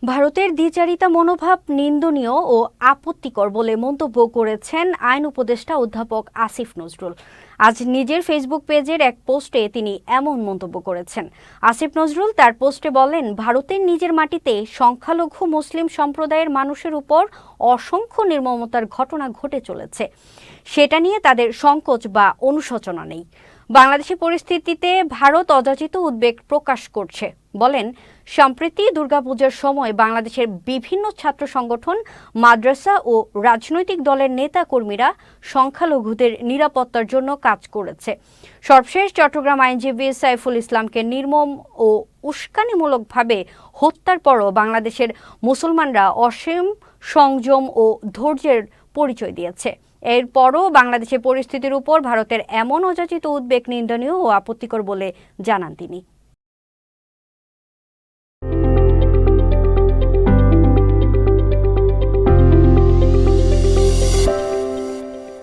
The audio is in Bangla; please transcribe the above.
ভারতের দ্বিচারিতা মনোভাব নিন্দনীয় ও আপত্তিকর বলে মন্তব্য করেছেন আইন উপদেষ্টা অধ্যাপক আসিফ নজরুল। আজ নিজের ফেসবুক পেজের এক পোস্টে তিনি এমন মন্তব্য করেছেন। আসিফ নজরুল তার পোস্টে বলেন, ভারতের নিজের মাটিতে সংখ্যালঘু মুসলিম সম্প্রদায়ের মানুষের উপর অসংখ্য নির্মমতার ঘটনা ঘটে চলেছে। সেটা নিয়ে তাদের সংকোচ বা অনুশোচনা নেই। বাংলাদেশের পরিস্থিতিতে ভারত অযাচিত উদ্বেগ প্রকাশ করছে। বলেন, সম্প্রতি দুর্গাপূজার সময় বাংলাদেশের বিভিন্ন ছাত্র সংগঠন, মাদ্রাসা ও রাজনৈতিক দলের নেতা কর্মীরা সংখ্যালঘুদের নিরাপত্তার জন্য কাজ করেছে। সর্বশেষ চট্টগ্রাম আইনজীবী সাইফুল ইসলামকে নির্মম ও উস্কানিমূলকভাবে হত্যার পরও বাংলাদেশের মুসলমানরা অসীম সংযম ও ধৈর্যের পরিচয় দিয়েছে। এরপরও বাংলাদেশের পরিস্থিতির উপর ভারতের এমন অযাচিত উদ্বেগ নিন্দনীয় ও আপত্তিকর বলে জানান তিনি।